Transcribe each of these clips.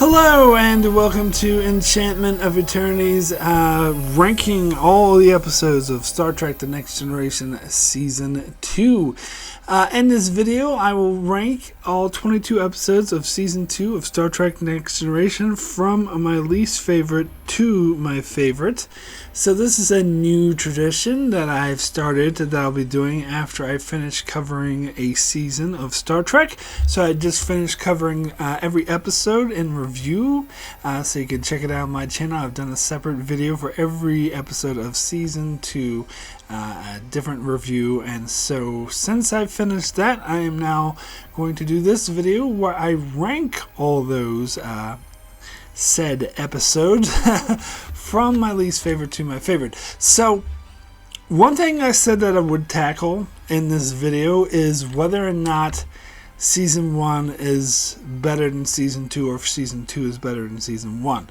Hello and welcome to Enchantment of Eternity's ranking all the episodes of Star Trek The Next Generation Season 2. In this video, I will rank all 22 episodes of Season 2 of Star Trek Next Generation from my least favorite to my favorite. So this is a new tradition that I've started that I'll be doing after I finish covering a season of Star Trek. So I just finished covering every episode in review, so you can check it out on my channel. I've done a separate video for every episode of Season 2, a different review, and so since I've finished that, I am now going to do this video where I rank all those said episodes from my least favorite to my favorite. So one thing I said that I would tackle in this video is whether or not Season 1 is better than Season 2 or if Season 2 is better than Season 1.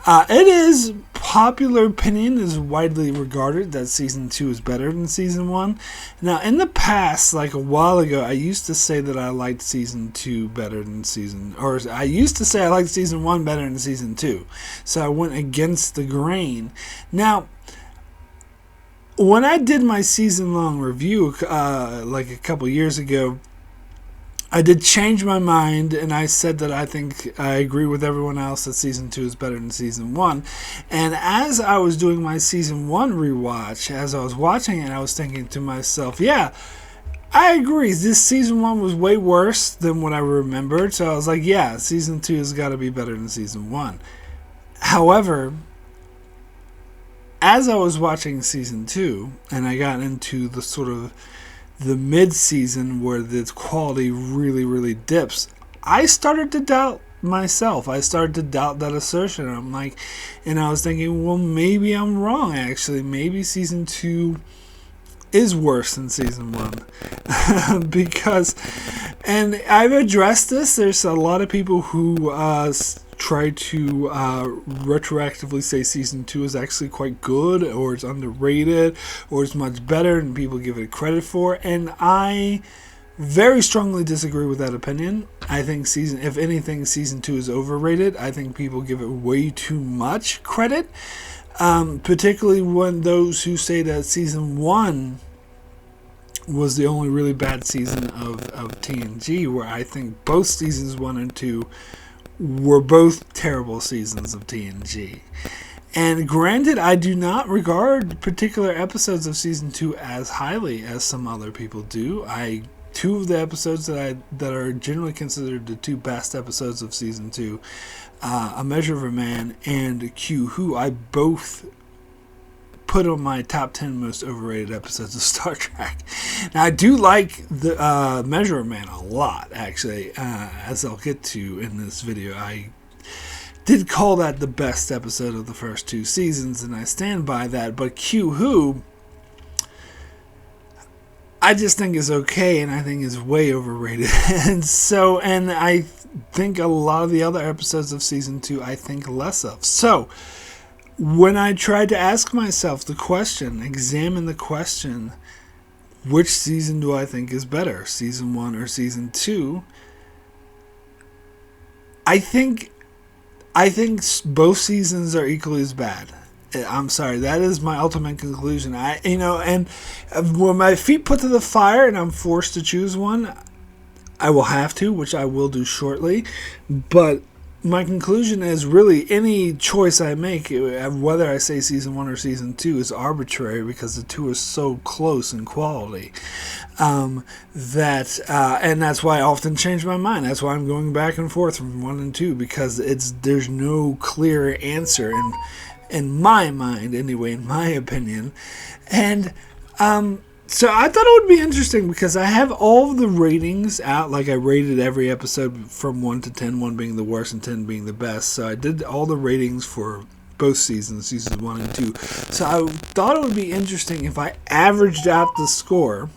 It is popular opinion, is widely regarded that Season 2 is better than Season 1. Now, in the past, like a while ago, I used to say that I liked Season 2 better than I used to say I liked Season 1 better than Season 2. So I went against the grain. Now, when I did my season-long review, like a couple years ago, I did change my mind, and I said that I think I agree with everyone else that Season 2 is better than Season 1. And as I was doing my Season 1 rewatch, as I was watching it, I was thinking to myself, yeah, I agree. This Season 1 was way worse than what I remembered. So I was like, yeah, Season 2 has got to be better than Season 1. However, as I was watching Season 2, and I got into the sort of the mid-season where the quality really dips, I started to doubt myself. I started to doubt that assertion. I'm like, and I was thinking, well, maybe I'm wrong, actually. Maybe Season 2 is worse than Season 1. Because, and I've addressed this, there's a lot of people who try to retroactively say Season 2 is actually quite good, or it's underrated, or it's much better and people give it credit for, and I very strongly disagree with that opinion. I think if anything, Season 2 is overrated. I think people give it way too much credit, particularly when those who say that Season 1 was the only really bad season of TNG, where I think both Seasons 1 and 2 were both terrible seasons of TNG. And granted, I do not regard particular episodes of Season 2 as highly as some other people do. Two of the episodes that are generally considered the two best episodes of Season 2, A Measure of a Man and Q Who, I both put on my top 10 most overrated episodes of Star Trek. Now, I do like the Measure of Man a lot, actually, as I'll get to in this video. I did call that the best episode of the first two seasons, and I stand by that, but Q Who, I just think is okay, and I think is way overrated. and I think a lot of the other episodes of Season 2 I think less of. So when I tried to ask myself the question, examine the question, which season do I think is better, Season 1 or Season 2? I think both seasons are equally as bad. I'm sorry, that is my ultimate conclusion. And when my feet put to the fire and I'm forced to choose one, I will have to, which I will do shortly. But my conclusion is really any choice I make, whether I say Season 1 or Season 2, is arbitrary because the two are so close in quality. And that's why I often change my mind. That's why I'm going back and forth from 1 and 2, because there's no clear answer in my mind, anyway, in my opinion. And so I thought it would be interesting because I have all of the ratings out. Like, I rated every episode from 1 to 10, 1 being the worst and 10 being the best. So I did all the ratings for both seasons 1 and 2. So I thought it would be interesting if I averaged out the score.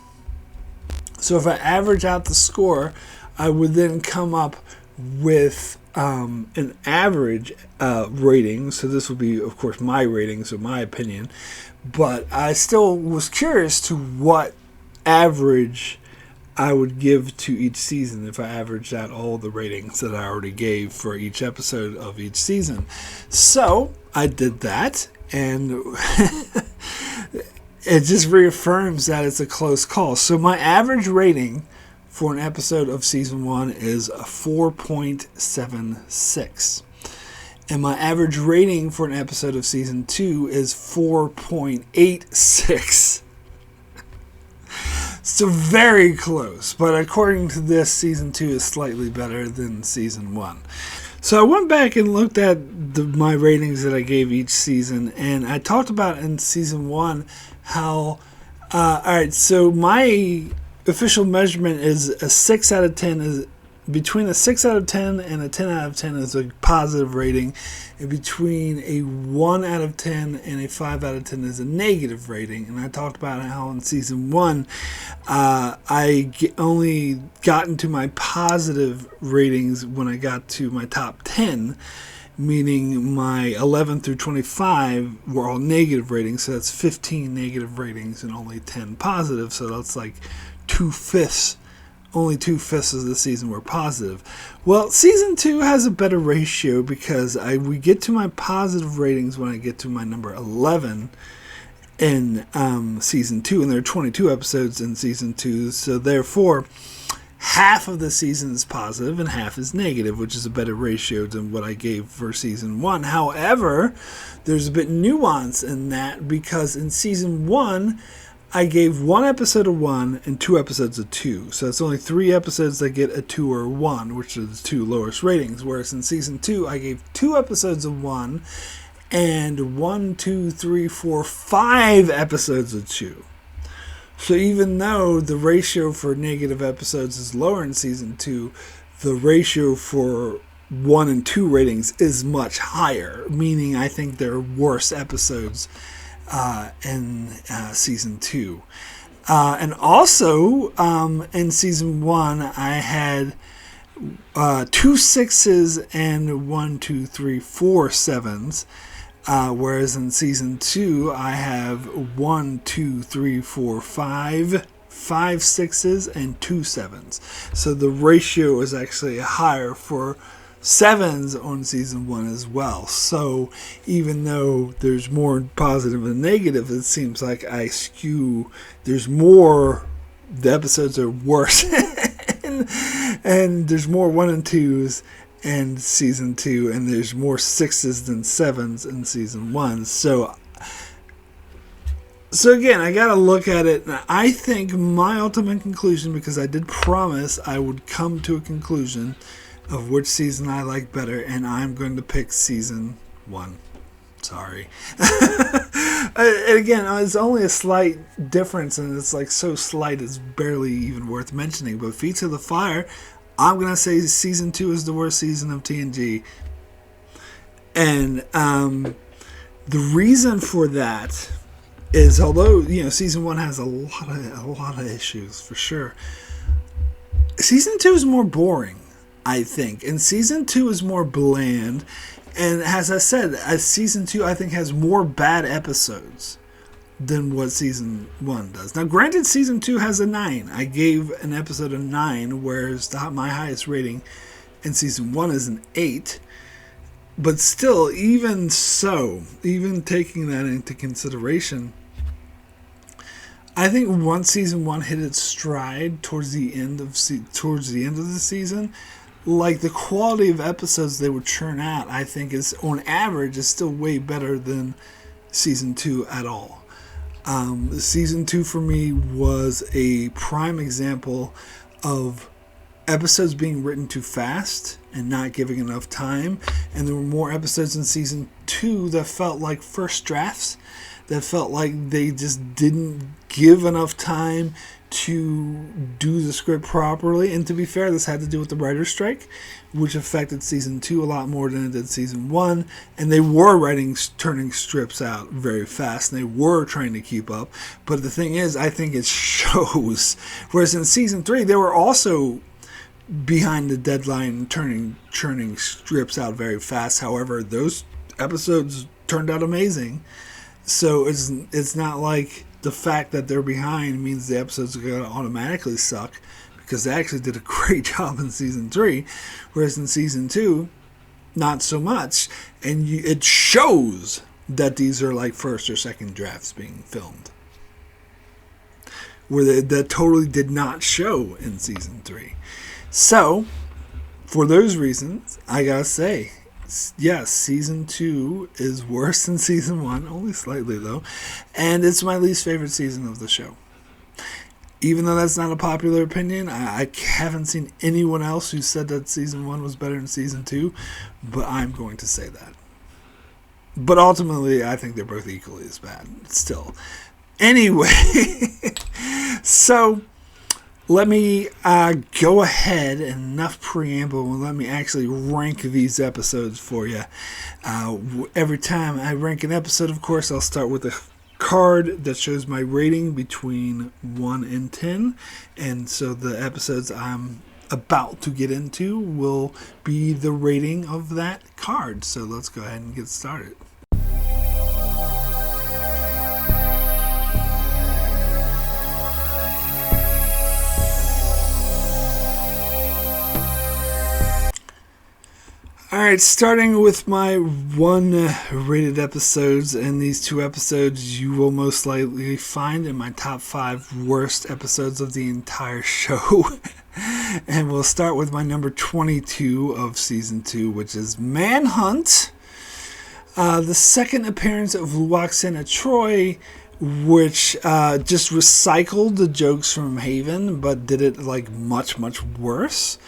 So if I average out the score, I would then come up with an average rating. So this would be, of course, my rating, so my opinion. But I still was curious to what average I would give to each season if I averaged out all the ratings that I already gave for each episode of each season. So I did that, and it just reaffirms that it's a close call. So my average rating for an episode of season 1 is a 4.76. And my average rating for an episode of season 2 is 4.86. So very close, but according to this, season 2 is slightly better than season 1. So I went back and looked at my ratings that I gave each season, and I talked about in season 1 how, alright, so my official measurement is a 6 out of 10 is between a 6 out of 10 and a 10 out of 10 is a positive rating, and between a 1 out of 10 and a 5 out of 10 is a negative rating. And I talked about how in season 1 I only got into my positive ratings when I got to my top 10, meaning my 11 through 25 were all negative ratings, so that's 15 negative ratings and only 10 positive, so that's like 2/5. Only 2/5 of the season were positive. Well, season 2 has a better ratio because we get to my positive ratings when I get to my number 11 in season 2, and there are 22 episodes in season 2, so therefore half of the season is positive and half is negative, which is a better ratio than what I gave for season 1. However, there's a bit nuance in that because in season 1 I gave 1 episode of 1 and 2 episodes of 2. So it's only 3 episodes that get a 2 or 1, which are the 2 lowest ratings. Whereas in season 2, I gave 2 episodes of 1 and 5 episodes of 2. So even though the ratio for negative episodes is lower in season 2, the ratio for 1 and 2 ratings is much higher, meaning I think there are worse episodes in season 2. And also, in season 1, I had 2 6s and 4 7s. Whereas in season 2, I have 5 6s and 2 7s. So the ratio is actually higher for 7s on season 1 as well. So even though there's more positive and negative, it seems like I skew. There's more. The episodes are worse, and there's more 1 and 2s in season 2, and there's more 6s than 7s in season 1. So again, I gotta look at it, and I think my ultimate conclusion, because I did promise I would come to a conclusion of which season I like better, and I'm going to pick season 1. Sorry. And again, it's only a slight difference, and it's like so slight it's barely even worth mentioning. But Feet to the Fire, I'm going to say season 2 is the worst season of TNG. And the reason for that is, although season 1 has a lot of issues for sure, season 2 is more boring, I think, and season 2 is more bland. And as I said, season 2 I think has more bad episodes than what season 1 does. Now, granted, season 2 has a 9. I gave an episode a 9, whereas my highest rating in season 1 is an 8. But still, even so, even taking that into consideration, I think once season 1 hit its stride towards the end of the season, like the quality of episodes they would churn out, I think is on average is still way better than season 2 at all. Season 2 for me was a prime example of episodes being written too fast and not giving enough time, and there were more episodes in season 2 that felt like first drafts, that felt like they just didn't give enough time to do the script properly. And to be fair, this had to do with the writer's strike, which affected season 2 a lot more than it did season 1. And they were turning strips out very fast, and they were trying to keep up. But the thing is, I think it shows. Whereas in season 3, they were also behind the deadline, churning strips out very fast. However, those episodes turned out amazing. So it's not like the fact that they're behind means the episodes are going to automatically suck, because they actually did a great job in season 3, whereas in season 2, not so much. And it shows that these are like first or second drafts being filmed, where that totally did not show in season 3. So, for those reasons, I gotta say, yes, season 2 is worse than season 1, only slightly though, and it's my least favorite season of the show. Even though that's not a popular opinion, I haven't seen anyone else who said that season 1 was better than season 2, but I'm going to say that. But ultimately, I think they're both equally as bad, still. Anyway, so let me go ahead, enough preamble, and let me actually rank these episodes for you. Every time I rank an episode, of course, I'll start with a card that shows my rating between 1 and 10, and so the episodes I'm about to get into will be the rating of that card. So let's go ahead and get started. Alright, starting with my 1 rated episodes, and these 2 episodes you will most likely find in my top 5 worst episodes of the entire show. And we'll start with my number 22 of season 2, which is Manhunt. The second appearance of Luoxana Troy, which just recycled the jokes from Haven, but did it like much, much worse.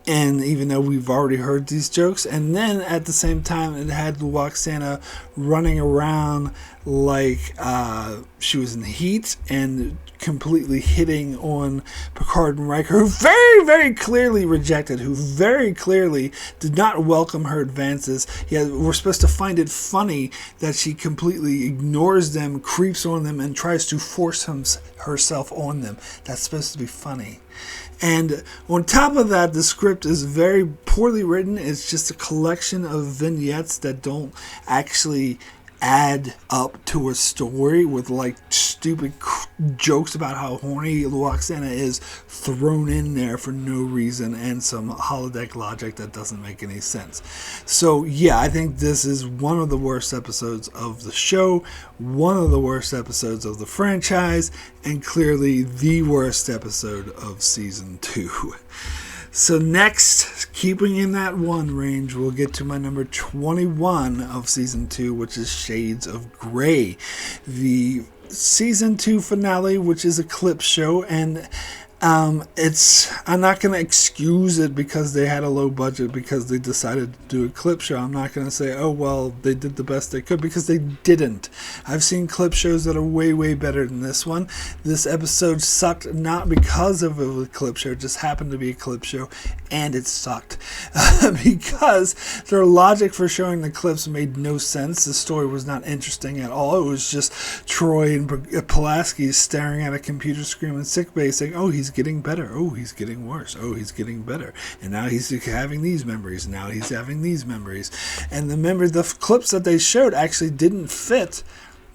And even though we've already heard these jokes, and then at the same time it had Luoxana running around like she was in heat and completely hitting on Picard and Riker, who very, very clearly rejected, who very clearly did not welcome her advances. Yet we're supposed to find it funny that she completely ignores them, creeps on them, and tries to force herself on them. That's supposed to be funny. And on top of that, the script is very poorly written. It's just a collection of vignettes that don't actually add up to a story, with like stupid jokes about how horny Luoxana is thrown in there for no reason, and some holodeck logic that doesn't make any sense. So yeah, I think this is one of the worst episodes of the show, one of the worst episodes of the franchise, and clearly the worst episode of season 2. So next, keeping in that 1 range, we'll get to my number 21 of season 2, which is Shades of Grey. The season 2 finale, which is a clip show, and I'm not going to excuse it because they had a low budget, because they decided to do a clip show. I'm not going to say, oh, well, they did the best they could, because they didn't. I've seen clip shows that are way, way better than this one. This episode sucked not because of a clip show, it just happened to be a clip show, and it sucked. Because their logic for showing the clips made no sense. The story was not interesting at all. It was just Troy and Pulaski staring at a computer screen in sickbay saying, oh, he's getting better, oh, he's getting worse, oh, he's getting better, and now he's having these memories, now he's having these memories. And the clips that they showed actually didn't fit.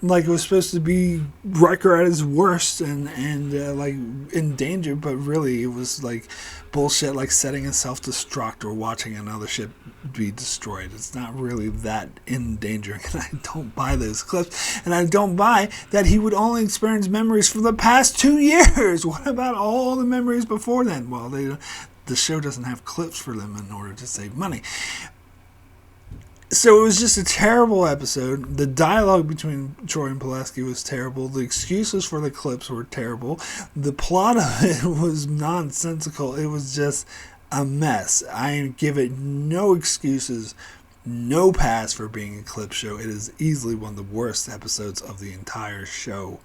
Like, it was supposed to be Riker at his worst and like in danger, but really it was like bullshit, like setting a self-destruct or watching another ship be destroyed. It's not really that endangering, and I don't buy those clips. And I don't buy that he would only experience memories from the past 2 years. What about all the memories before then? Well, the show doesn't have clips for them in order to save money. So it was just a terrible episode. The dialogue between Troy and Pulaski was terrible. The excuses for the clips were terrible. The plot of it was nonsensical. It was just a mess. I give it no excuses, no pass for being a clip show. It is easily one of the worst episodes of the entire show.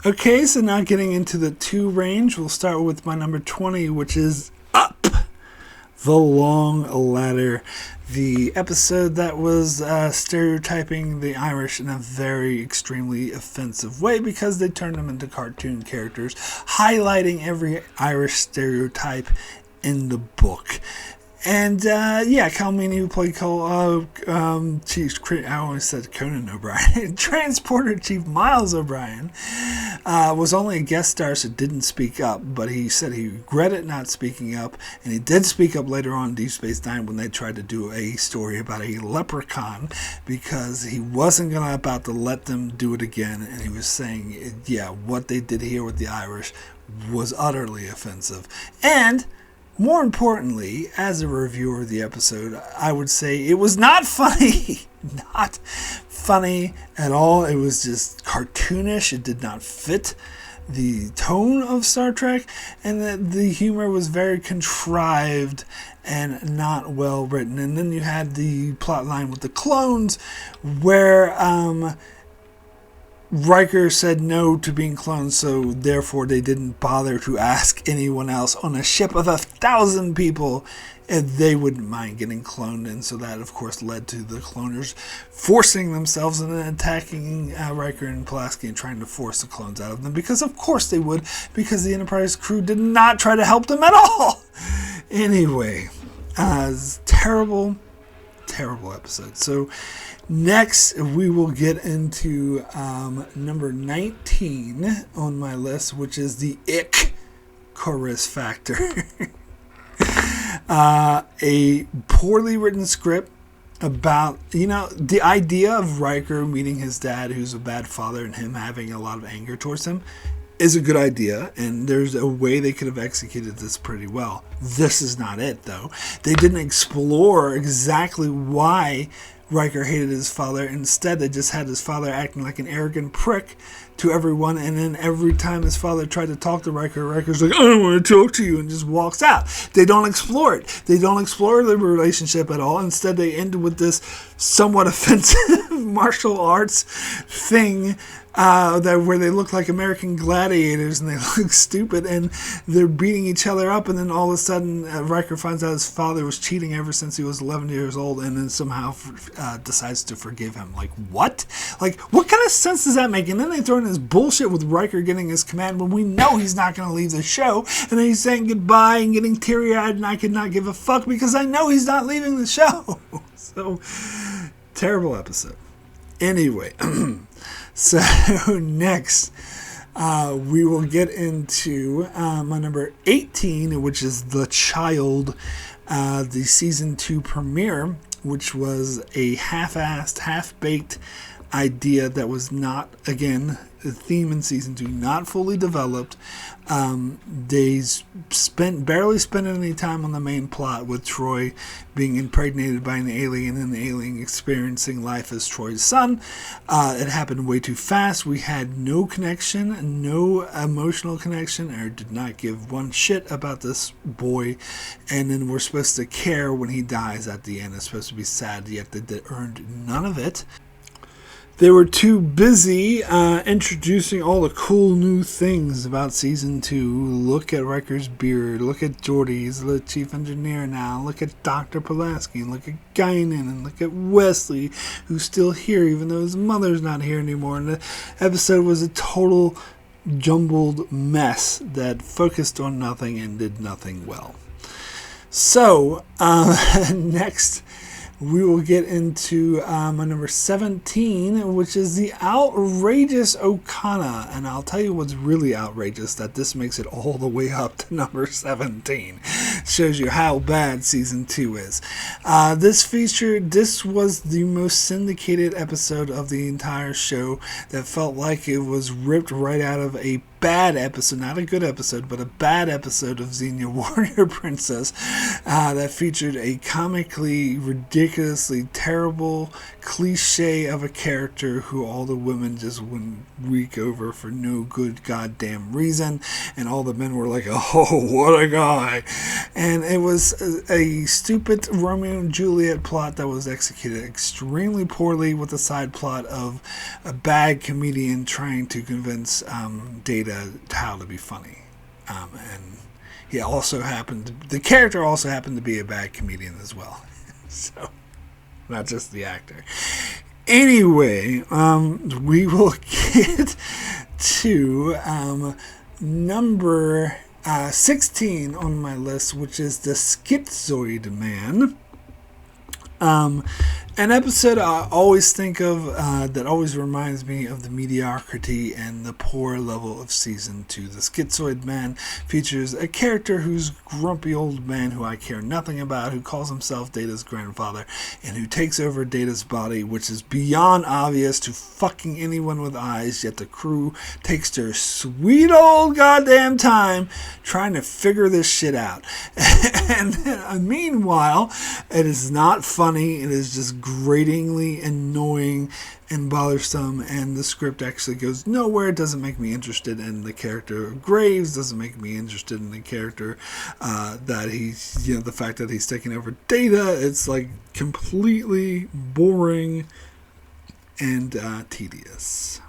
Okay, so now getting into the 2 range, we'll start with my number 20, which is Up, The Long Ladder. The episode that was stereotyping the Irish in a very extremely offensive way, because they turned them into cartoon characters, highlighting every Irish stereotype in the book. And Cal Meany, who played I always said Conan O'Brien. Transporter Chief Miles O'Brien was only a guest star, so didn't speak up. But he said he regretted not speaking up, and he did speak up later on in Deep Space Nine when they tried to do a story about a leprechaun, because he wasn't about to let them do it again, and he was saying, what they did here with the Irish was utterly offensive. And more importantly, as a reviewer of the episode, I would say it was not funny. Not funny at all. It was just cartoonish. It did not fit the tone of Star Trek, and the humor was very contrived and not well written. And then you had the plot line with the clones, where Riker said no to being cloned, so therefore they didn't bother to ask anyone else on a ship of 1,000 people if they wouldn't mind getting cloned. And so that, of course, led to the cloners forcing themselves and then attacking Riker and Pulaski and trying to force the clones out of them, because of course they would, because the Enterprise crew did not try to help them at all. Anyway, terrible episode. So next, we will get into number 19 on my list, which is the Icarus Factor. A poorly written script about, the idea of Riker meeting his dad, who's a bad father, and him having a lot of anger towards him is a good idea, and there's a way they could have executed this pretty well. This is not it, though. They didn't explore exactly why Riker hated his father. Instead, they just had his father acting like an arrogant prick to everyone, and then every time his father tried to talk to Riker, Riker's like, I don't want to talk to you, and just walks out. They don't explore it. They don't explore the relationship at all. Instead, they end with this somewhat offensive martial arts thing where they look like American gladiators, and they look stupid, and they're beating each other up, and then all of a sudden Riker finds out his father was cheating ever since he was 11 years old, and then somehow decides to forgive him. Like, what? Like, what kind of sense does that make? And then they throw in this bullshit with Riker getting his command when we know he's not going to leave the show, and then he's saying goodbye and getting teary-eyed, and I could not give a fuck because I know he's not leaving the show. So, terrible episode. Anyway, so next we will get into my number 18, which is The Child, the season 2 premiere, which was a half-assed, half-baked idea that was not, again, the theme in season 2, not fully developed. They barely spent any time on the main plot, with Troy being impregnated by an alien and the alien experiencing life as Troy's son. It happened way too fast. We had no connection, no emotional connection, or did not give one shit about this boy. And then we're supposed to care when he dies at the end. It's supposed to be sad, yet they earned none of it. They were too busy introducing all the cool new things about Season 2. Look at Riker's beard. Look at Geordi. He's the chief engineer now. Look at Dr. Pulaski. Look at Guinan. And look at Wesley, who's still here even though his mother's not here anymore. And the episode was a total jumbled mess that focused on nothing and did nothing well. So, next, we will get into my number 17, which is the Outrageous Okona. And I'll tell you what's really outrageous, that this makes it all the way up to number 17. Shows you how bad season 2 is. This was the most syndicated episode of the entire show, that felt like it was ripped right out of a bad episode, not a good episode, but a bad episode of Xenia Warrior Princess, that featured a comically, ridiculously terrible cliche of a character who all the women just wouldn't weep over for no good goddamn reason, and all the men were like, oh, what a guy. And it was a stupid Romeo and Juliet plot that was executed extremely poorly, with a side plot of a bad comedian trying to convince Data how to be funny. And the character also happened to be a bad comedian as well. So, not just the actor. Anyway, we will get to number 16 on my list, which is the Schizoid Man. An episode I always think of that always reminds me of the mediocrity and the poor level of season 2. The Schizoid Man features a character who's grumpy old man who I care nothing about, who calls himself Data's grandfather, and who takes over Data's body, which is beyond obvious to fucking anyone with eyes, yet the crew takes their sweet old goddamn time trying to figure this shit out. And then, meanwhile, it is not funny, it is just gratingly annoying and bothersome, and the script actually goes nowhere. It doesn't make me interested in the character of Graves, doesn't make me interested in the character that he's, the fact that he's taking over Data. It's like completely boring and tedious.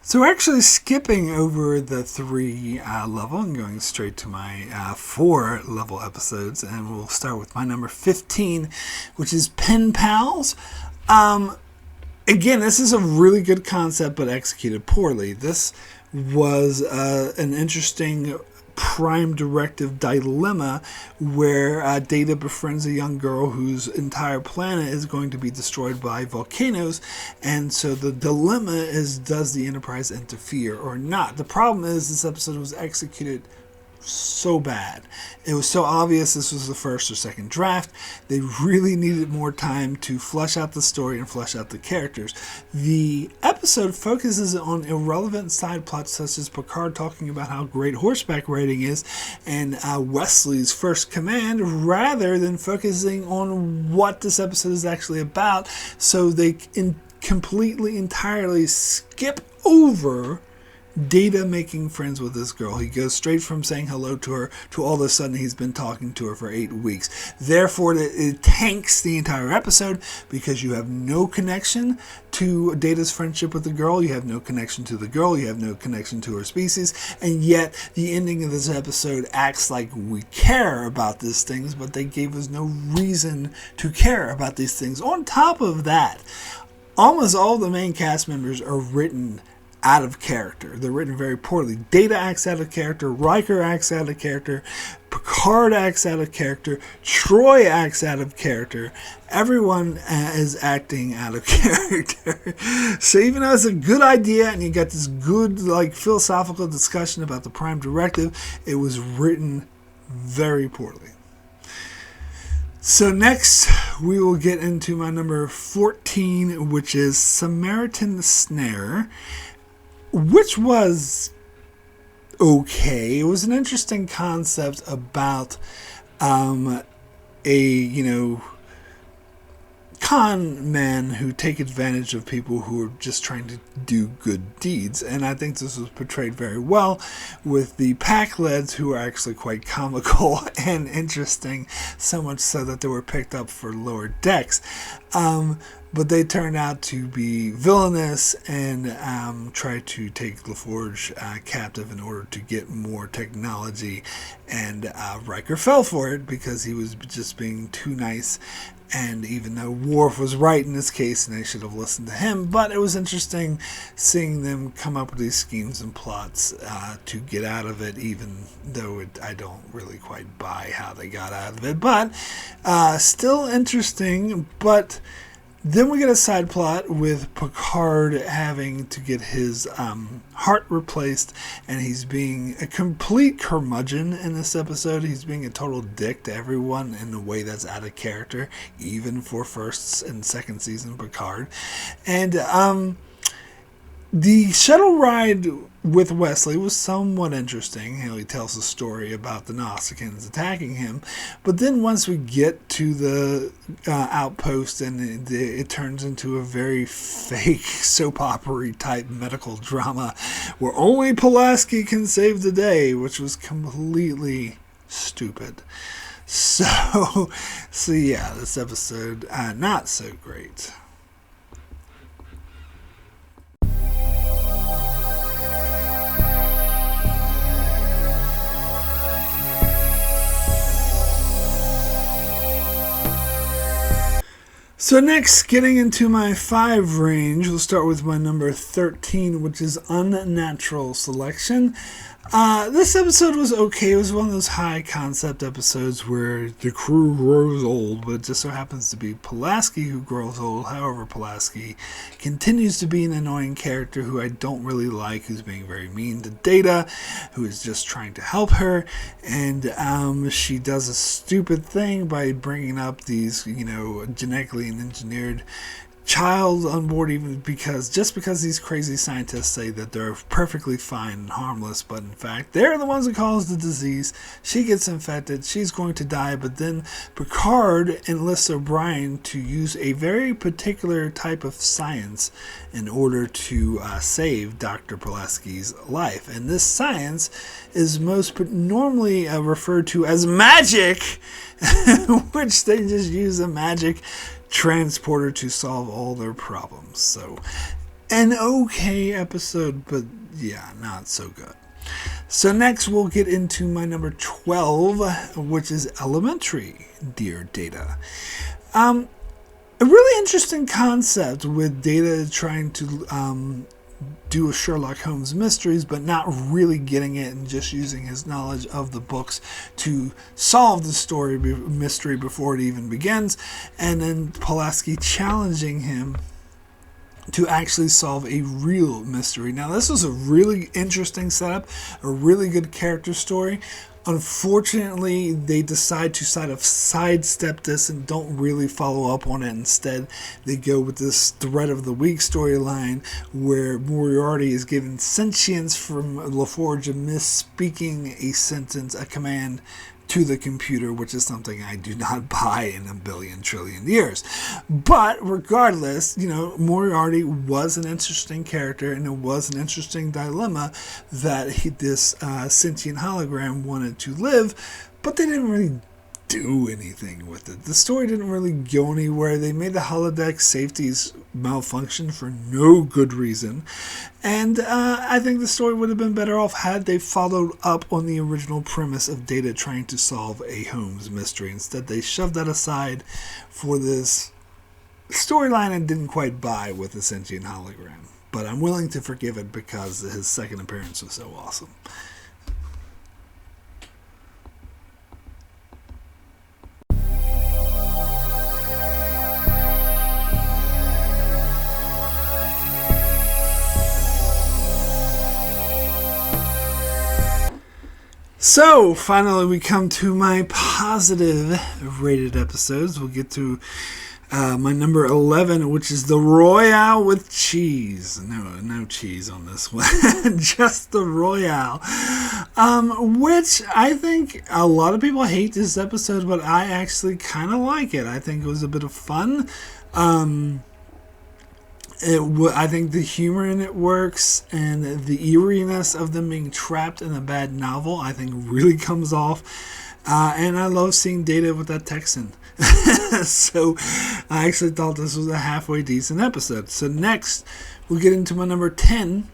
So we're actually skipping over the 3 level and going straight to my 4 level episodes, and we'll start with my number 15, which is Pen Pals. Again, this is a really good concept, but executed poorly. This was an interesting prime directive dilemma where Data befriends a young girl whose entire planet is going to be destroyed by volcanoes, and so the dilemma is, does the Enterprise interfere or not? The problem is this episode was executed so bad. It was so obvious this was the first or second draft. They really needed more time to flesh out the story and flesh out the characters. The episode focuses on irrelevant side plots such as Picard talking about how great horseback riding is and Wesley's first command, rather than focusing on what this episode is actually about. So they completely, entirely skip over Data making friends with this girl. He goes straight from saying hello to her to all of a sudden he's been talking to her for 8 weeks. Therefore, it tanks the entire episode because you have no connection to Data's friendship with the girl. You have no connection to the girl. You have no connection to her species. And yet, the ending of this episode acts like we care about these things, but they gave us no reason to care about these things. On top of that, almost all the main cast members are written out of character. They're written very poorly. Data acts out of character. Riker acts out of character. Picard acts out of character. Troy acts out of character. Everyone is acting out of character. So even though it's a good idea and you got this good philosophical discussion about the Prime Directive, it was written very poorly. So next, we will get into my number 14, which is Samaritan Snare, which was okay. It was an interesting concept about con men who take advantage of people who are just trying to do good deeds. And I think this was portrayed very well with the pack leads, who are actually quite comical and interesting, so much so that they were picked up for lower decks. But they turned out to be villainous and tried to take LaForge captive in order to get more technology. And Riker fell for it because he was just being too nice. And even though Worf was right in this case, and they should have listened to him, but it was interesting seeing them come up with these schemes and plots to get out of it, even though I don't really quite buy how they got out of it. But still interesting, but then we get a side plot with Picard having to get his heart replaced, and he's being a complete curmudgeon in this episode. He's being a total dick to everyone in a way that's out of character, even for first and second season Picard. And the shuttle ride with Wesley was somewhat interesting. He tells a story about the Nausicaans attacking him. But then once we get to the outpost, and it turns into a very fake soap opera type medical drama where only Pulaski can save the day, which was completely stupid. So yeah, this episode, not so great. So next, getting into my 5 range, we'll start with my number 13, which is Unnatural Selection. This episode was okay. It was one of those high concept episodes where the crew grows old, but it just so happens to be Pulaski who grows old. However, Pulaski continues to be an annoying character who I don't really like, who's being very mean to Data, who is just trying to help her, and she does a stupid thing by bringing up these, genetically engineered child on board, even because these crazy scientists say that they're perfectly fine and harmless, but in fact they're the ones that cause the disease. She gets infected, she's going to die, but then Picard enlists O'Brien to use a very particular type of science in order to save Dr. Pulaski's life, and this science is most normally referred to as magic, which they just use a magic transporter to solve all their problems. So, an okay episode, but yeah, not so good. So next we'll get into my number 12, which is Elementary, Dear Data. A really interesting concept with Data trying to do a Sherlock Holmes mysteries, but not really getting it and just using his knowledge of the books to solve the mystery before it even begins, and then Pulaski challenging him to actually solve a real mystery. Now, this was a really interesting setup, a really good character story. Unfortunately, they decide to sidestep this and don't really follow up on it. Instead, they go with this threat of the week storyline where Moriarty is given sentience from LaForge misspeaking a command to the computer, which is something I do not buy in a billion trillion years. But regardless, Moriarty was an interesting character, and it was an interesting dilemma that this sentient hologram wanted to live, but they didn't really do anything with it. The story didn't really go anywhere. They made the holodeck safeties malfunction for no good reason, and I think the story would have been better off had they followed up on the original premise of Data trying to solve a Holmes mystery. Instead, they shoved that aside for this storyline and didn't quite buy with the sentient hologram. But I'm willing to forgive it because his second appearance was so awesome. So, finally we come to my positive rated episodes. We'll get to my number 11, which is the Royale with cheese. No cheese on this one. Just the Royale. Which I think a lot of people hate this episode, but I actually kind of like it. I think it was a bit of fun. I think the humor in it works, and the eeriness of them being trapped in a bad novel I think really comes off, and I love seeing Data with that Texan. So I actually thought this was a halfway decent episode. So next we'll get into my number 10,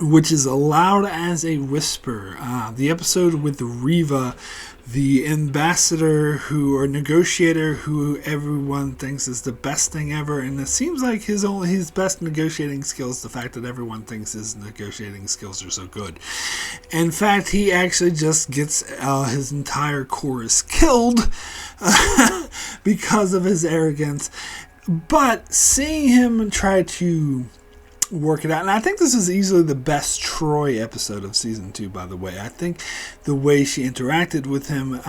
which is Loud as a Whisper, the episode with Riva, the ambassador or negotiator who everyone thinks is the best thing ever, and it seems like his best negotiating skills, the fact that everyone thinks his negotiating skills are so good. In fact, he actually just gets his entire chorus killed because of his arrogance. But seeing him try to work it out, and I think this is easily the best Troy episode of season 2, by the way. I think the way she interacted with him,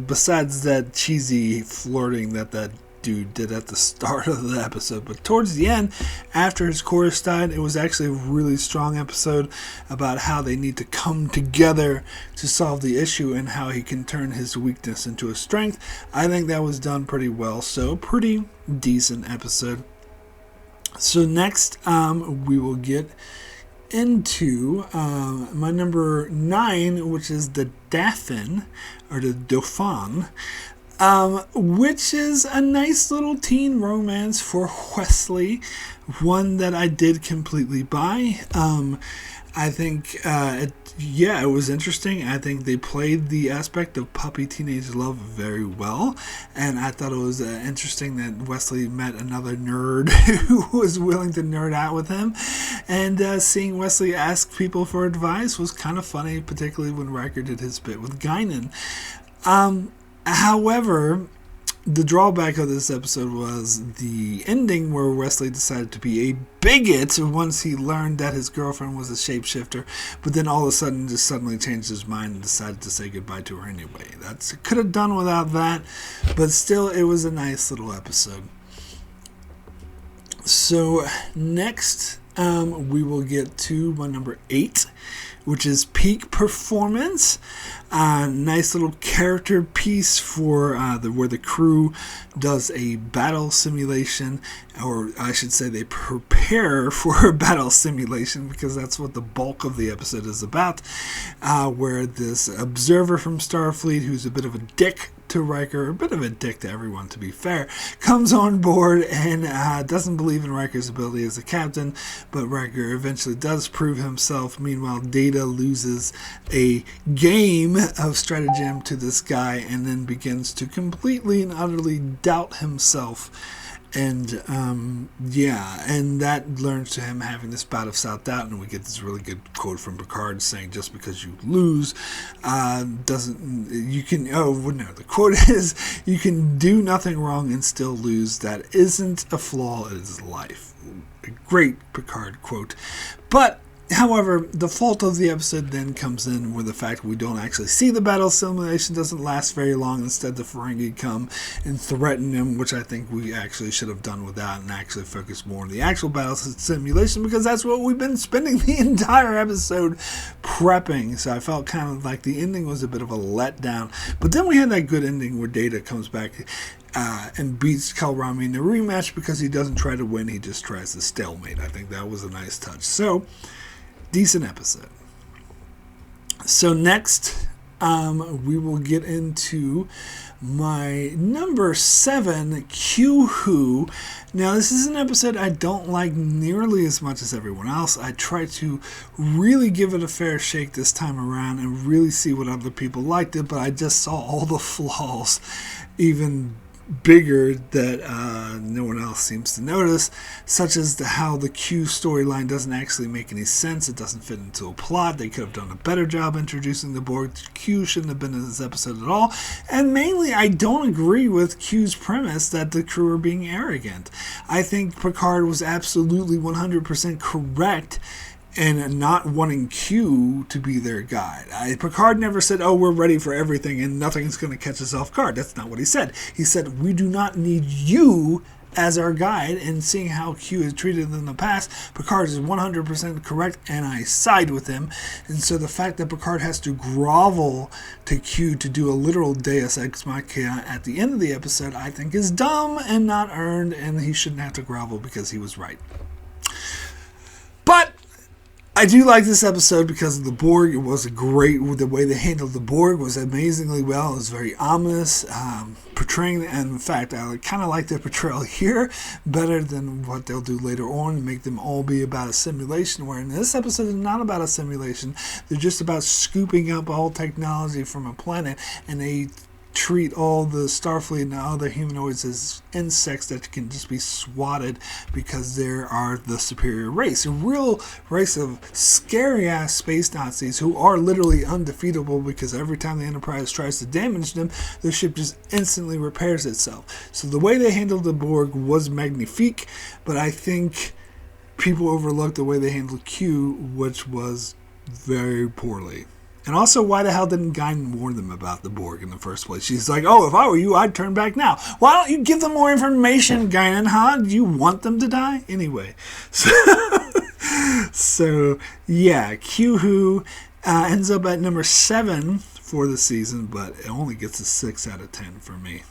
besides that cheesy flirting that dude did at the start of the episode, but towards the end, after his chorus died, it was actually a really strong episode about how they need to come together to solve the issue and how he can turn his weakness into a strength. I think that was done pretty well, so pretty decent episode. So next, we will get into my number 9, which is the Dauphin, or the Dauphin. which is a nice little teen romance for Wesley, one that I did completely buy. I think, it was interesting. I think they played the aspect of puppy teenage love very well, and I thought it was interesting that Wesley met another nerd who was willing to nerd out with him, and seeing Wesley ask people for advice was kind of funny, particularly when Riker did his bit with Guinan. However, the drawback of this episode was the ending, where Wesley decided to be a bigot once he learned that his girlfriend was a shapeshifter, but then all of a sudden just suddenly changed his mind and decided to say goodbye to her anyway. That's could have done without that, but still, it was a nice little episode. So next, we will get to my number 8, which is Peak Performance. Nice little character piece for where the crew does a battle simulation, or I should say they prepare for a battle simulation, because that's what the bulk of the episode is about, where this observer from Starfleet, who's a bit of a dick to Riker, a bit of a dick to everyone to be fair, comes on board and doesn't believe in Riker's ability as a captain, but Riker eventually does prove himself. Meanwhile, Data loses a game of stratagem to this guy and then begins to completely and utterly doubt himself. And and that learns to him having this bout of self-doubt, and we get this really good quote from Picard saying, just because you lose the quote is, you can do nothing wrong and still lose. That isn't a flaw, it is life. A great Picard quote. But however, the fault of the episode then comes in with the fact we don't actually see the battle simulation. Doesn't last very long. Instead, the Ferengi come and threaten him, which I think we actually should have done without and actually focus more on the actual battle simulation, because that's what we've been spending the entire episode prepping. So I felt kind of like the ending was a bit of a letdown. But then we had that good ending where Data comes back and beats Kalrami in the rematch, because he doesn't try to win, he just tries to stalemate. I think that was a nice touch. So, decent episode. So next, we will get into my number 7, Q-Who. Now, this is an episode I don't like nearly as much as everyone else. I try to really give it a fair shake this time around and really see what other people liked it, but I just saw all the flaws, even bigger, that no one else seems to notice, such as how the Q storyline doesn't actually make any sense. It doesn't fit into a plot. They could have done a better job introducing the Borg. Q shouldn't have been in this episode at all. And mainly, I don't agree with Q's premise that the crew are being arrogant. I think Picard was absolutely 100% correct and not wanting Q to be their guide. Picard never said, oh, we're ready for everything and nothing's going to catch us off guard. That's not what he said. He said, we do not need you as our guide, and seeing how Q is treated in the past, Picard is 100% correct, and I side with him. And so the fact that Picard has to grovel to Q to do a literal Deus Ex Machina at the end of the episode, I think is dumb and not earned, and he shouldn't have to grovel because he was right. But I do like this episode because of the Borg. It was great. The way they handled the Borg was amazingly well. It was very ominous, portraying, and in fact, I kind of like their portrayal here better than what they'll do later on and make them all be about a simulation, where in this episode is not about a simulation. They're just about scooping up all technology from a planet, and they treat all the Starfleet and other humanoids as insects that can just be swatted because they are the superior race. A real race of scary-ass space Nazis who are literally undefeatable, because every time the Enterprise tries to damage them, the ship just instantly repairs itself. So the way they handled the Borg was magnifique, but I think people overlooked the way they handled Q, which was very poorly. And also, why the hell didn't Guinan warn them about the Borg in the first place? She's like, oh, if I were you, I'd turn back now. Why don't you give them more information, Guinan, huh? Do you want them to die? Anyway. So yeah, Q-Who ends up at number 7 for the season, but it only gets a 6 out of 10 for me.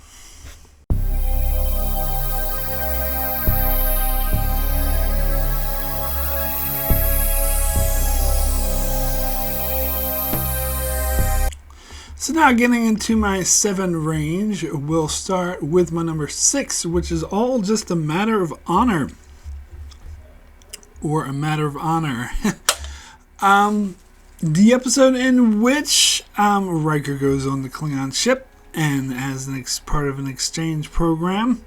So now getting into my 7 range, we'll start with my number 6, which is All Just a Matter of Honor. Or A Matter of Honor. The episode in which Riker goes on the Klingon ship and as part of an exchange program.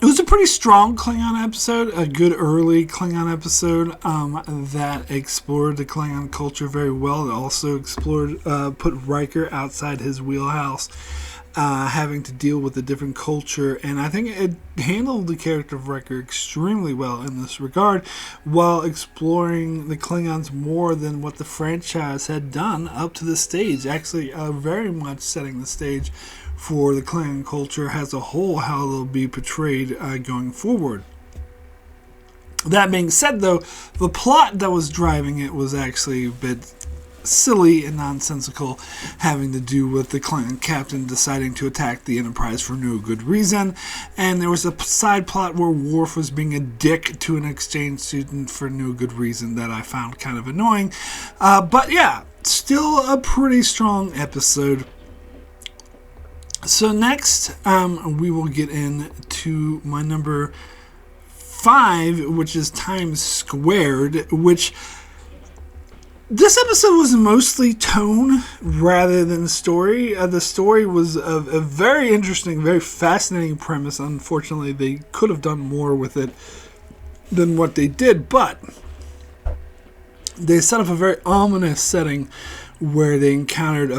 It was a pretty strong Klingon episode, a good early Klingon episode that explored the Klingon culture very well. It also put Riker outside his wheelhouse, having to deal with a different culture. And I think it handled the character of Riker extremely well in this regard, while exploring the Klingons more than what the franchise had done up to this stage. Actually, very much setting the stage for the Klingon culture as a whole, how they'll be portrayed going forward. That being said, though, the plot that was driving it was actually a bit silly and nonsensical, having to do with the Klingon captain deciding to attack the Enterprise for no good reason. And there was a side plot where Worf was being a dick to an exchange student for no good reason that I found kind of annoying. But yeah, still a pretty strong episode. So next, we will get into my number 5, which is Times Squared, which this episode was mostly tone rather than story. The story was a very interesting, very fascinating premise. Unfortunately, they could have done more with it than what they did, but they set up a very ominous setting where they encountered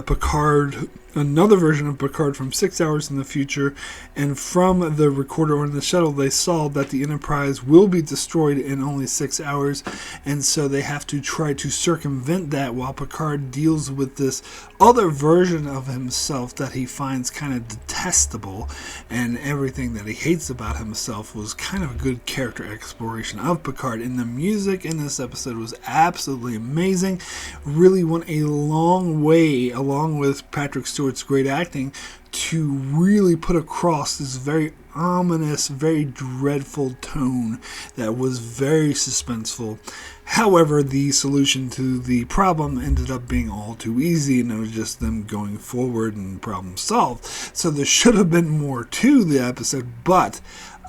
another version of Picard from 6 hours in the future, and from the recorder on the shuttle they saw that the Enterprise will be destroyed in only 6 hours, and so they have to try to circumvent that while Picard deals with this other version of himself that he finds kind of detestable, and everything that he hates about himself was kind of a good character exploration of Picard. And the music in this episode was absolutely amazing, really went a long way, along with Patrick Stewart's great acting, to really put across this very ominous, very dreadful tone that was very suspenseful. However, the solution to the problem ended up being all too easy, and it was just them going forward and problem solved. So there should have been more to the episode, but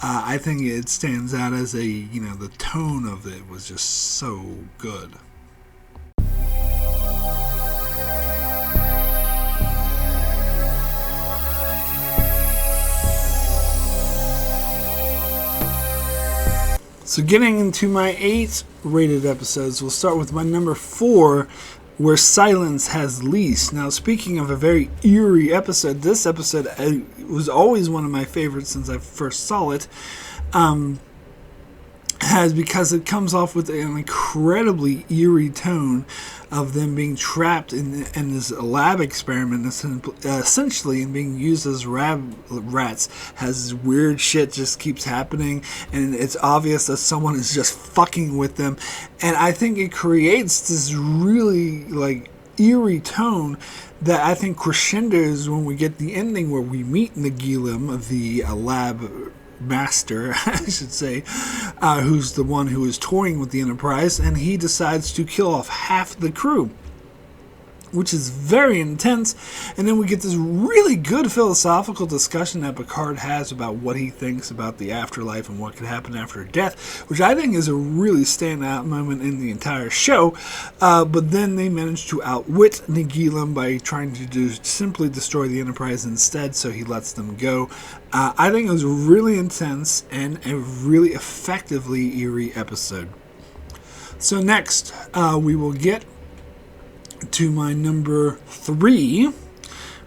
I think it stands out as the tone of it was just so good. So getting into my 8 rated episodes, we'll start with my number 4, Where Silence Has Leased. Now, speaking of a very eerie episode, this episode was always one of my favorites since I first saw it. Because it comes off with an incredibly eerie tone of them being trapped in this lab experiment, essentially, and being used as rats. Has weird shit just keeps happening, and it's obvious that someone is just fucking with them. And I think it creates this really eerie tone that I think crescendos when we get the ending where we meet Nagilum, the lab master, I should say, who's the one who is toying with the Enterprise, and he decides to kill off half the crew, which is very intense. And then we get this really good philosophical discussion that Picard has about what he thinks about the afterlife and what could happen after death, which I think is a really standout moment in the entire show. But then they manage to outwit Nagilum by trying to simply destroy the Enterprise instead, so he lets them go. I think it was really intense and a really effectively eerie episode. So next, we will get to my number 3,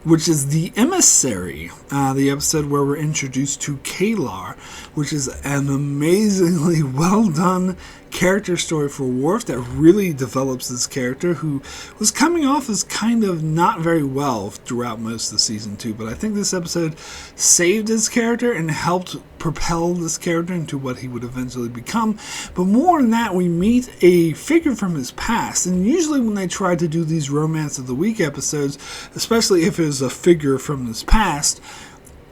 which is The Emissary, the episode where we're introduced to Kalar, which is an amazingly well done character story for Worf that really develops this character, who was coming off as kind of not very well throughout most of season 2, but I think this episode saved his character and helped propel this character into what he would eventually become. But more than that, we meet a figure from his past, and usually when they try to do these Romance of the Week episodes, especially if it was a figure from his past,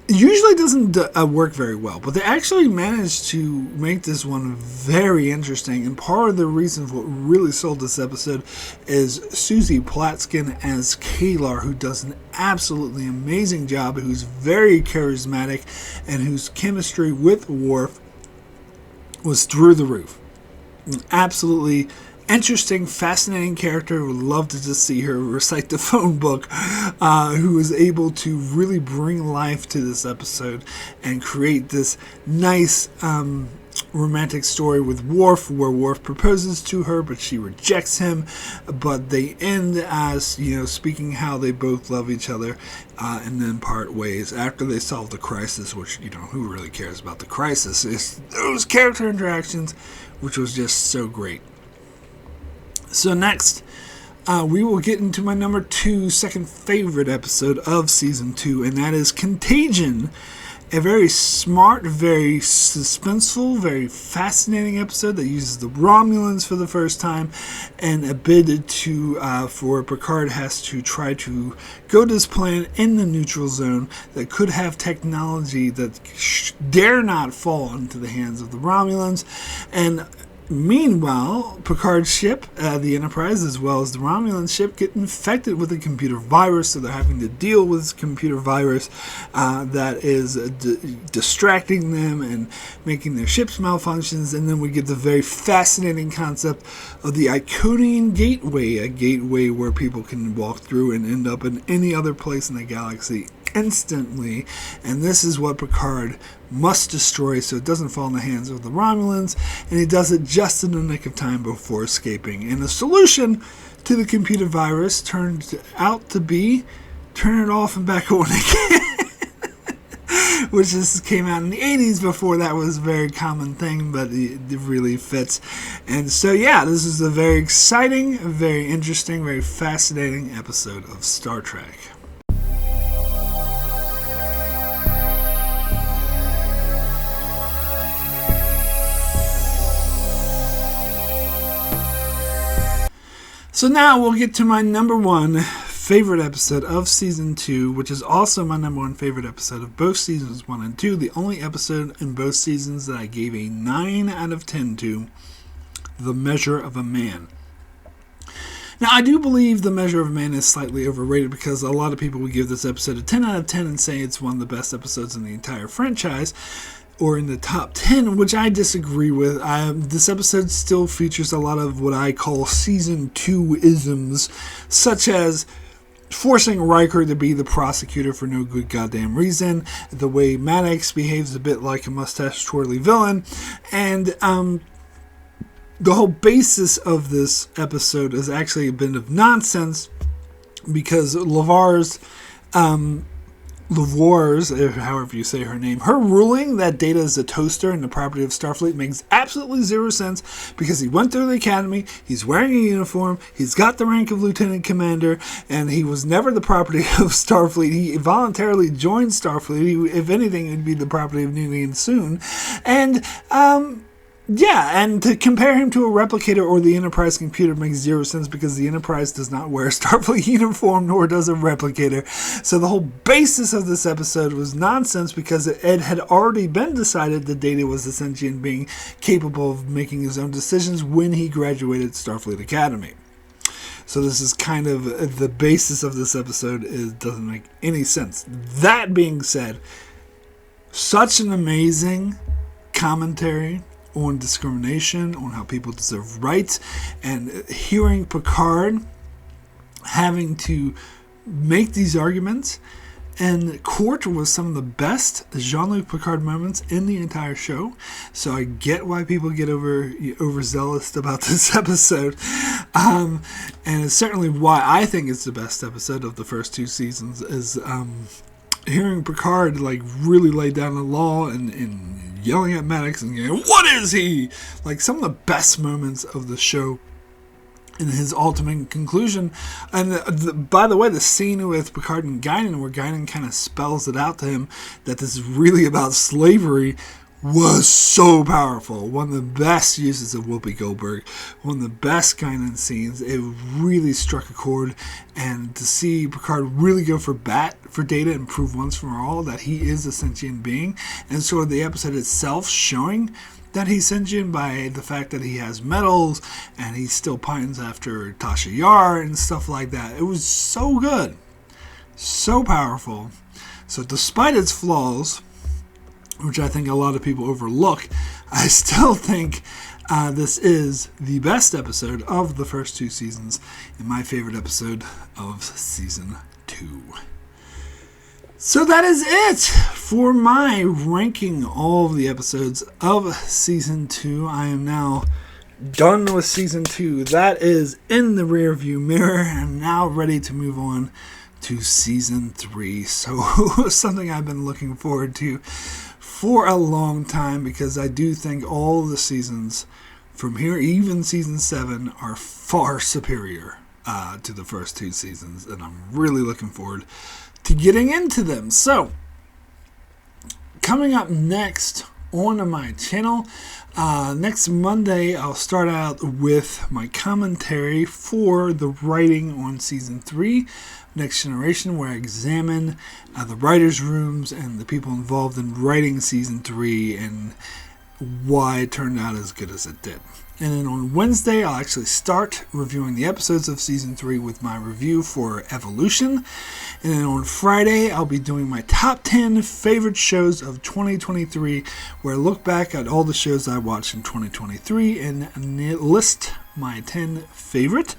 usually doesn't work very well, but they actually managed to make this one very interesting. And part of the reason for what really sold this episode is Susie Platskin as Kalar, who does an absolutely amazing job, who's very charismatic, and whose chemistry with Worf was through the roof. An absolutely interesting, fascinating character. Would love to just see her recite the phone book, who was able to really bring life to this episode and create this nice romantic story with Worf, where Worf proposes to her, but she rejects him. But they end as, speaking how they both love each other, and then part ways after they solve the crisis, which, who really cares about the crisis? It's those character interactions, which was just so great. So next, we will get into my number 2 second favorite episode of Season 2, and that is Contagion. A very smart, very suspenseful, very fascinating episode that uses the Romulans for the first time, and a bid to for Picard has to try to go to this planet in the neutral zone that could have technology that dare not fall into the hands of the Romulans. And meanwhile, Picard's ship, the Enterprise, as well as the Romulan ship, get infected with a computer virus, so they're having to deal with this computer virus that is distracting them and making their ships malfunctions. And then we get the very fascinating concept of the Iconian Gateway, a gateway where people can walk through and end up in any other place in the galaxy instantly, and this is what Picard must destroy so it doesn't fall in the hands of the Romulans, and he does it just in the nick of time before escaping. And the solution to the computer virus turned out to be turn it off and back on again, which just came out in the 80s. Before that was a very common thing, but it really fits. And so this is a very exciting, very interesting, very fascinating episode of Star Trek. So now we'll get to my number 1 favorite episode of Season 2, which is also my number 1 favorite episode of both Seasons 1 and 2, the only episode in both seasons that I gave a 9 out of 10 to, The Measure of a Man. Now, I do believe The Measure of a Man is slightly overrated, because a lot of people would give this episode a 10 out of 10 and say it's one of the best episodes in the entire franchise, or in the top 10, which I disagree with. This episode still features a lot of what I call Season 2 isms, such as forcing Riker to be the prosecutor for no good goddamn reason, the way Maddox behaves a bit like a mustache-twirly villain, and the whole basis of this episode is actually a bit of nonsense, because Lavar's, however you say her name, her ruling that Data is a toaster and the property of Starfleet makes absolutely zero sense, because he went through the academy, he's wearing a uniform, he's got the rank of lieutenant commander, and he was never the property of Starfleet. He voluntarily joined Starfleet. If anything, it would be the property of Ninian Soon. And and to compare him to a replicator or the Enterprise computer makes zero sense, because the Enterprise does not wear a Starfleet uniform, nor does a replicator. So the whole basis of this episode was nonsense, because it had already been decided that Data was a sentient being capable of making his own decisions when he graduated Starfleet Academy. So this is kind of the basis of this episode. It doesn't make any sense. That being said, such an amazing commentary on discrimination, on how people deserve rights, and hearing Picard having to make these arguments. And Court was some of the best Jean-Luc Picard moments in the entire show. So I get why people get overzealous about this episode. And it's certainly why I think it's the best episode of the first 2 seasons, is hearing Picard really lay down the law and yelling at Maddox and going, "What is he?" Like, some of the best moments of the show, in his ultimate conclusion. And by the way, the scene with Picard and Guinan, where Guinan kind of spells it out to him that this is really about slavery, was so powerful. One of the best uses of Whoopi Goldberg. One of the best Guinan scenes. It really struck a chord. And to see Picard really go for Data and prove once for all that he is a sentient being. And sort of the episode itself showing that he's sentient by the fact that he has medals and he still pines after Tasha Yar and stuff like that. It was so good. So powerful. So despite its flaws, which I think a lot of people overlook, I still think this is the best episode of the first 2 seasons and my favorite episode of season 2. So that is it for my ranking all of the episodes of season 2. I am now done with season 2. That is in the rear view mirror. I'm now ready to move on to season 3. So something I've been looking forward to for a long time, because I do think all the seasons from here, even season 7, are far superior to the first 2 seasons, and I'm really looking forward to getting into them. So coming up next on my channel, next Monday I'll start out with my commentary for the writing on season 3 Next Generation, where I examine the writers' rooms and the people involved in writing season 3 and why it turned out as good as it did. And then on Wednesday, I'll actually start reviewing the episodes of season 3 with my review for Evolution. And then on Friday, I'll be doing my top 10 favorite shows of 2023, where I look back at all the shows I watched in 2023 and list my 10 favorite.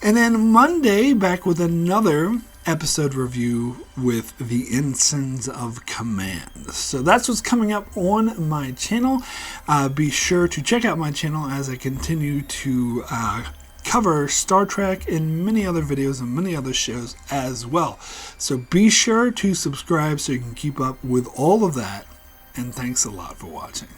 And then Monday, back with another episode review with the Ensigns of Command. So that's what's coming up on my channel. Be sure to check out my channel as I continue to cover Star Trek and many other videos and many other shows as well. So be sure to subscribe so you can keep up with all of that. And thanks a lot for watching.